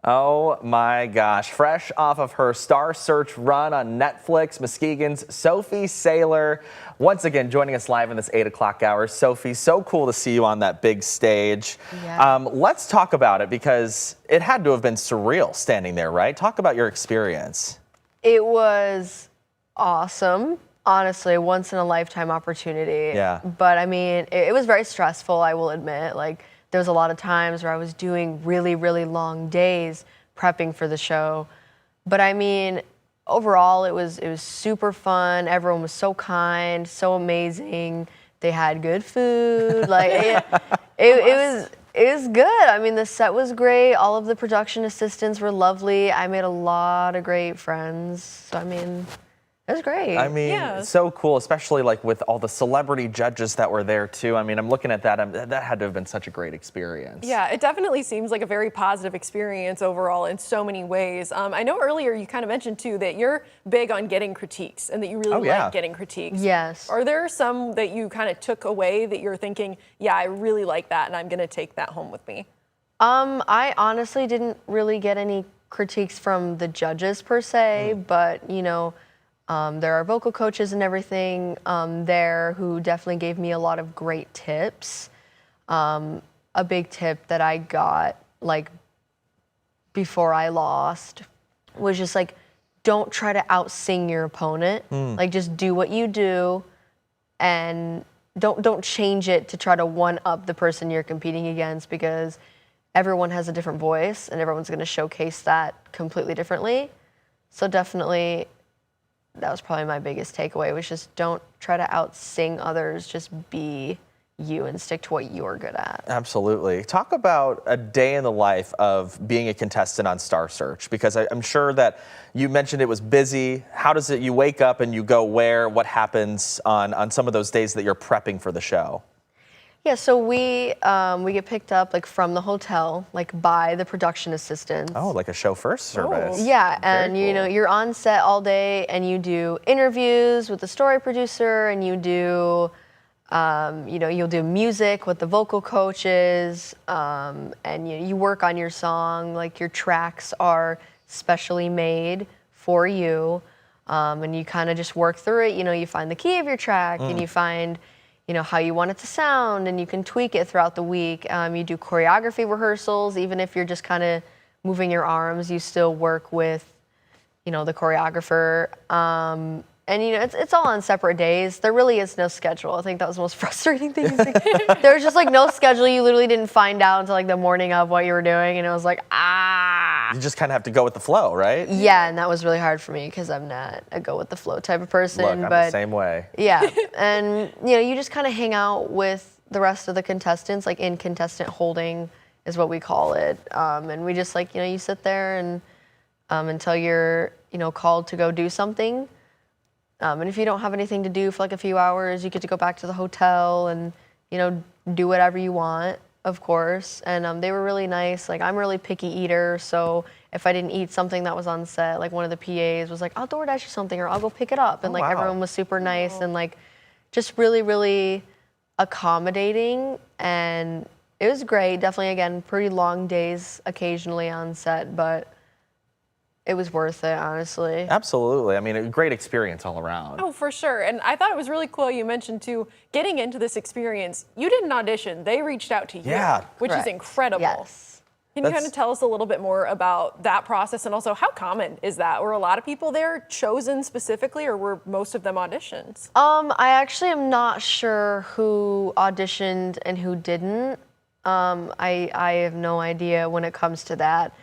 Oh my gosh. Fresh off of her Star Search run on Netflix, Muskegon's Sophie Saylor once again joining us live in this 8 o'clock hour. Sophie, so cool to see you on that big stage. Yeah. Let's talk about it because it had to have been surreal standing there, right? Talk about your experience. It was awesome. Honestly, once in a lifetime opportunity. Yeah. But I mean, it was very stressful, I will admit. Like, there was a lot of times where I was doing really, really long days prepping for the show. But I mean, overall, it was super fun. Everyone was so kind, so amazing. They had good food. Like it was good. I mean, the set was great. All of the production assistants were lovely. I made a lot of great friends. So I mean, it was great. I mean, Yeah. so cool, especially like with all the celebrity judges that were there too. I mean, I'm looking at that. That had to have been such a great experience. Yeah, it definitely seems like a very positive experience overall in so many ways. I know earlier you kind of mentioned too that you're big on getting critiques and that you really yeah. like getting critiques. Yes. Are there some that you kind of took away that you're thinking, yeah, I really like that and I'm going to take that home with me? I honestly didn't really get any critiques from the judges per se, but you know, there are vocal coaches and everything there who definitely gave me a lot of great tips. A big tip that I got like before I lost was just like, don't try to out-sing your opponent. Like, just do what you do and don't change it to try to one-up the person you're competing against, because everyone has a different voice and everyone's going to showcase that completely differently. So definitely, that was probably my biggest takeaway, was just don't try to out-sing others, just be you and stick to what you're good at. Absolutely. Talk about a day in the life of being a contestant on Star Search, because I'm sure that you mentioned it was busy. How does it, you wake up and you go where? What happens on some of those days that you're prepping for the show? Yeah, so we get picked up like from the hotel, like by the production assistants. Oh, like a show first service. Yeah, Very and you know, cool. you're on set all day and you do interviews with the story producer, and you do, you know, you'll do music with the vocal coaches, and you work on your song. Like, your tracks are specially made for you, and you kind of just work through it. You know, you find the key of your track and you find, you know, how you want it to sound, and you can tweak it throughout the week. You do choreography rehearsals. Even if you're just kind of moving your arms, you still work with, you know, the choreographer. And, you know, it's all on separate days. There really is no schedule. I think that was the most frustrating thing. Like, there was just like no schedule. You literally didn't find out until like the morning of what you were doing, and it was like, You just kind of have to go with the flow, right? Yeah, and that was really hard for me because I'm not a go with the flow type of person. Look, I'm but the same way. yeah, and you know, you just kind of hang out with the rest of the contestants, like in contestant holding is what we call it. And we just, like, you know, you sit there and until you're, you know, called to go do something. And if you don't have anything to do for like a few hours, you get to go back to the hotel and, you know, do whatever you want, of course. And they were really nice. Like, I'm a really picky eater, so if I didn't eat something that was on set, like one of the PAs was like, I'll DoorDash you something or I'll go pick it up. And like, wow. everyone was super nice and like just really, really accommodating. And it was great. Definitely, again, pretty long days occasionally on set, but it was worth it, honestly. Absolutely. I mean, a great experience all around. Oh, for sure. And I thought it was really cool you mentioned too, getting into this experience, you didn't audition, they reached out to you, Yeah. which Correct. is incredible. Yes. Can you That's- kind of tell us a little bit more about that process, and also how common is that? Were a lot of people there chosen specifically, or were most of them auditions? I actually am not sure who auditioned and who didn't. I have no idea when it comes to that.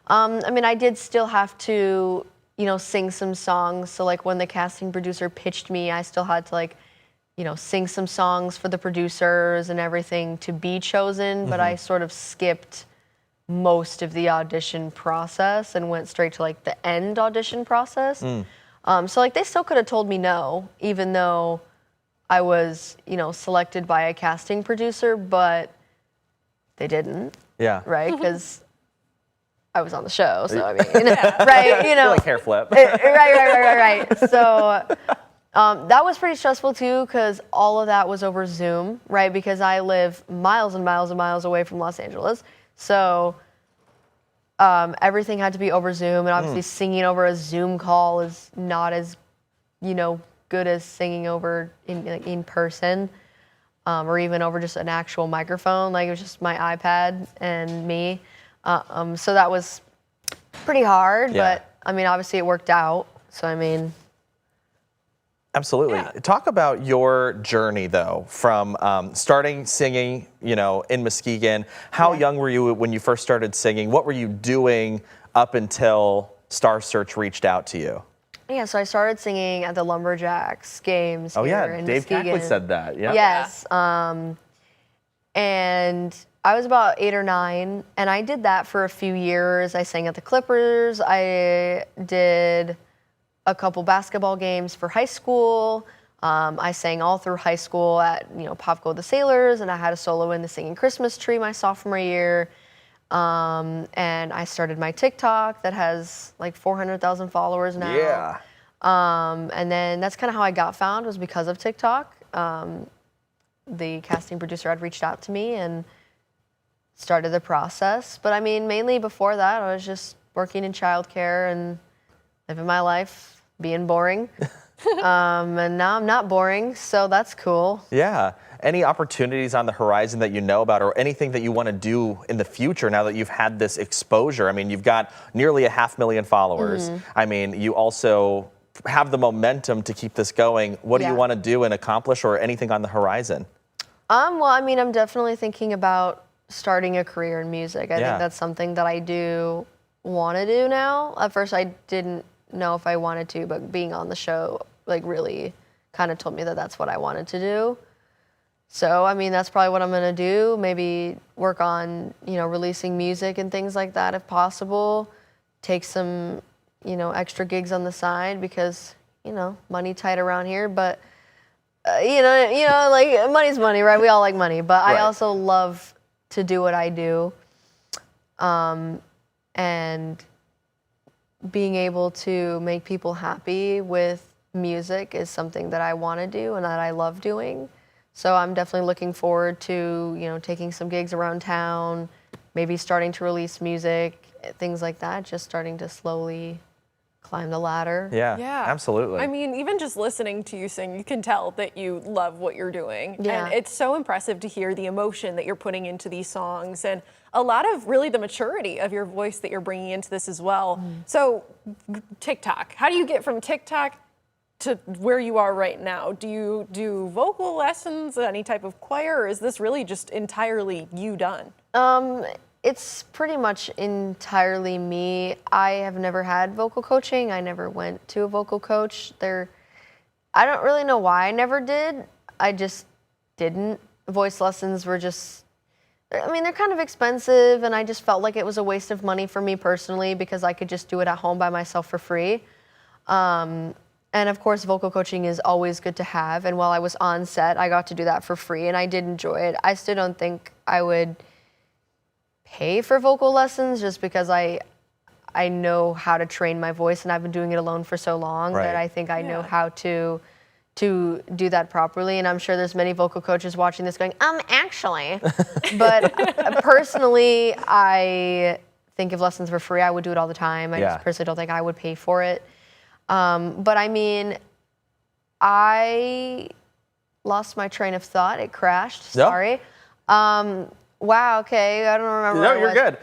I mean, I did still have to, you know, sing some songs. So like when the casting producer pitched me, I still had to, like, you know, sing some songs for the producers and everything to be chosen. But I sort of skipped most of the audition process and went straight to like the end audition process. So like they still could have told me no, even though I was, you know, selected by a casting producer, but they didn't, Yeah. right? Because I was on the show, so I mean, right, you know. Like hair flip. Right. So that was pretty stressful too, because all of that was over Zoom, right? Because I live miles and miles and miles away from Los Angeles. So everything had to be over Zoom, and obviously singing over a Zoom call is not as, good as singing over in person, or even over just an actual microphone. Like, it was just my iPad and me. So that was pretty hard, but I mean, obviously it worked out. So, I mean. Absolutely. Yeah. Talk about your journey, though, from starting singing, in Muskegon. How young were you when you first started singing? What were you doing up until Star Search reached out to you? Yeah, so I started singing at the Lumberjacks games here in Dave Muskegon. Cackley said that. Yeah. Yes. And I was about 8 or 9, and I did that for a few years. I sang at the Clippers. I did a couple basketball games for high school. I sang all through high school at, Popco the Sailors, and I had a solo in the Singing Christmas Tree my sophomore year. And I started my TikTok that has like 400,000 followers now. Yeah. And then that's kind of how I got found, was because of TikTok. The casting producer had reached out to me and started the process. But I mean, mainly before that, I was just working in childcare and living my life, being boring. And now I'm not boring, so that's cool. Yeah. Any opportunities on the horizon that you know about, or anything that you want to do in the future now that you've had this exposure? I mean, you've got nearly 500,000 followers. I mean, you also have the momentum to keep this going. What do you want to do and accomplish, or anything on the horizon? Well, I mean, I'm definitely thinking about starting a career in music. I think that's something that I do want to do now. At first, I didn't know if I wanted to, but being on the show, like, really kind of told me that that's what I wanted to do. So, I mean, that's probably what I'm going to do. Maybe work on, releasing music and things like that if possible. Take some, extra gigs on the side because, money tight around here. But, like, money's money, right? We all like money. But I also love to do what I do. And being able to make people happy with music is something that I want to do and that I love doing. So I'm definitely looking forward to, taking some gigs around town, maybe starting to release music, things like that, just starting to slowly climb the ladder. Yeah, absolutely. I mean, even just listening to you sing, you can tell that you love what you're doing. Yeah. And it's so impressive to hear the emotion that you're putting into these songs, and a lot of really the maturity of your voice that you're bringing into this as well. So TikTok, how do you get from TikTok to where you are right now? Do you do vocal lessons, any type of choir, or is this really just entirely you done? It's pretty much entirely me. I have never had vocal coaching. I never went to a vocal coach. I don't really know why I never did. I just didn't. Voice lessons were they're kind of expensive, and I just felt like it was a waste of money for me personally because I could just do it at home by myself for free. And of course, vocal coaching is always good to have. And while I was on set, I got to do that for free, and I did enjoy it. I still don't think I would pay for vocal lessons just because I know how to train my voice, and I've been doing it alone for so long that I think I know how to do that properly. And I'm sure there's many vocal coaches watching this going, actually. But personally, I think if lessons were free, I would do it all the time. I just personally don't think I would pay for it. But I mean, I lost my train of thought. It crashed. Sorry. Wow, okay, I don't remember. No, you're good.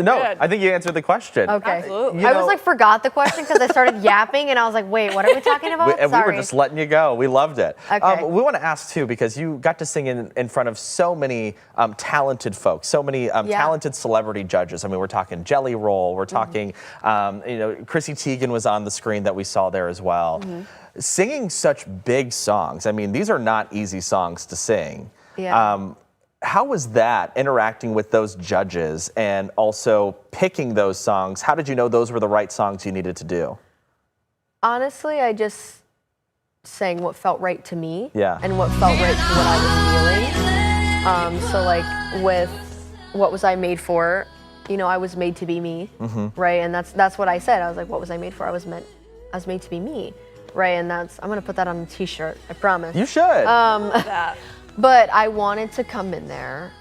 No, good. I think you answered the question. Okay. Absolutely. I was like, forgot the question because I started yapping and I was like, wait, what are we talking about? And we were Sorry. just letting you go. We loved it. Okay. We want to ask, too, because you got to sing in front of so many talented folks, so many talented celebrity judges. I mean, we're talking Jelly Roll. We're talking, Chrissy Teigen was on the screen that we saw there as well. Singing such big songs, I mean, these are not easy songs to sing. Yeah. How was that, interacting with those judges and also picking those songs? How did you know those were the right songs you needed to do? Honestly, I just sang what felt right to me and what felt right to what I was feeling. So like with What Was I Made For, I was made to be me, right? And that's what I said. I was like, what was I made for? I was made to be me, right? And I'm gonna put that on a t-shirt, I promise. You should. But I wanted to come in there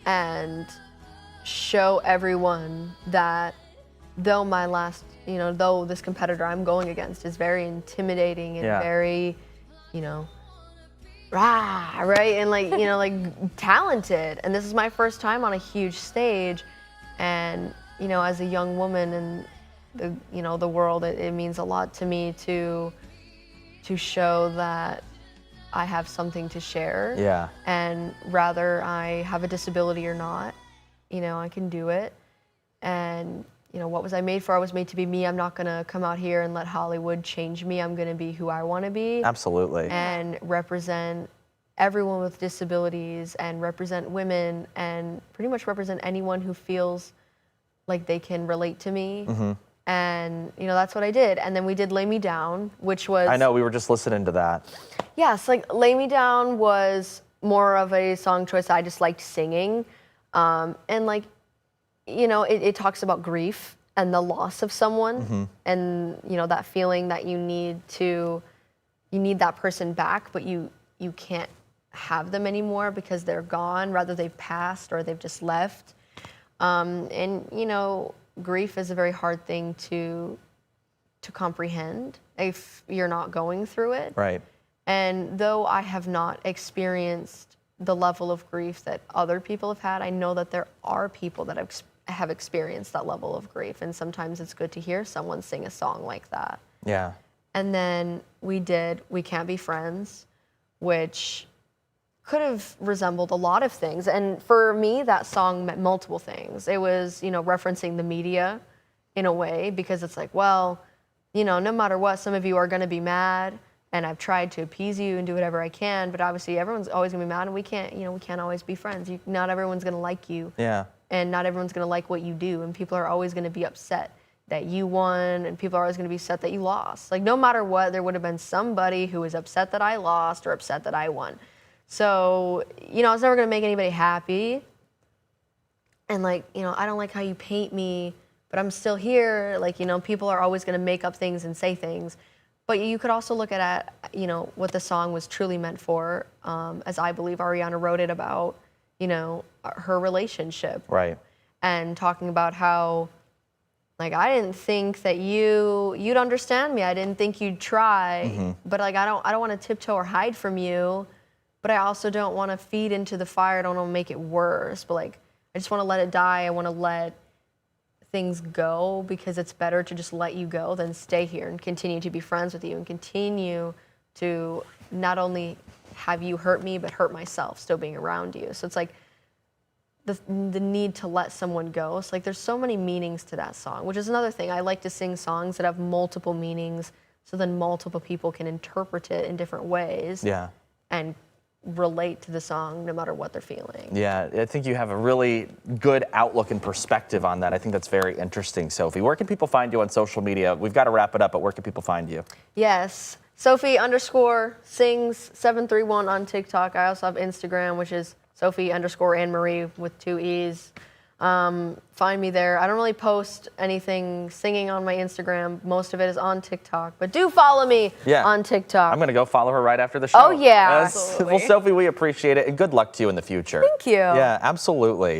and show everyone that though though this competitor I'm going against is very intimidating and very, right, and like talented, and this is my first time on a huge stage, and as a young woman in the world, it means a lot to me to show that I have something to share. Yeah. And rather I have a disability or not, I can do it. And what was I made for? I was made to be me. I'm not gonna come out here and let Hollywood change me. I'm gonna be who I wanna be. Absolutely. And represent everyone with disabilities and represent women and pretty much represent anyone who feels like they can relate to me. Mm-hmm. And that's what I did. And then we did Lay Me Down, which was... I know, we were just listening to that. Yes, like Lay Me Down was more of a song choice I just liked singing. And it talks about grief and the loss of someone. Mm-hmm. And that feeling that you need that person back, but you can't have them anymore because they're gone, rather they've passed or they've just left. Grief is a very hard thing to comprehend if you're not going through it. Right. And though I have not experienced the level of grief that other people have had, I know that there are people that have experienced that level of grief. And sometimes it's good to hear someone sing a song like that. Yeah. And then we did We Can't Be Friends, which could have resembled a lot of things. And for me, that song meant multiple things. It was, referencing the media in a way, because it's like, well, no matter what, some of you are gonna be mad, and I've tried to appease you and do whatever I can, but obviously everyone's always gonna be mad, and we can't always be friends. Not everyone's gonna like you. Yeah. And not everyone's gonna like what you do, and people are always gonna be upset that you won, and people are always gonna be upset that you lost. Like, no matter what, there would have been somebody who was upset that I lost or upset that I won. So, I was never gonna make anybody happy. And I don't like how you paint me, but I'm still here. People are always gonna make up things and say things. But you could also look at what the song was truly meant for, as I believe Ariana wrote it about, her relationship. Right. And talking about how, I didn't think that you'd understand me. I didn't think you'd try. Mm-hmm. But I don't want to tiptoe or hide from you. But I also don't want to feed into the fire. I don't want to make it worse. But I just want to let it die. I want to let things go, because it's better to just let you go than stay here and continue to be friends with you and continue to not only have you hurt me, but hurt myself still being around you. So it's the need to let someone go. So there's so many meanings to that song, which is another thing. I like to sing songs that have multiple meanings, so then multiple people can interpret it in different ways. Yeah. And relate to the song no matter what they're feeling. Yeah, I think you have a really good outlook and perspective on that. I think that's very interesting, Sophie. Where can people find you on social media? We've got to wrap it up, but where can people find you? Yes, Sophie_sings731 on TikTok. I also have Instagram, which is Sophie_Anne-Marie with 2 E's. Find me there. I don't really post anything singing on my Instagram. Most of it is on TikTok, but do follow me on TikTok. I'm going to go follow her right after the show. Oh, yeah. Well, Sophie, we appreciate it, and good luck to you in the future. Thank you. Yeah, absolutely.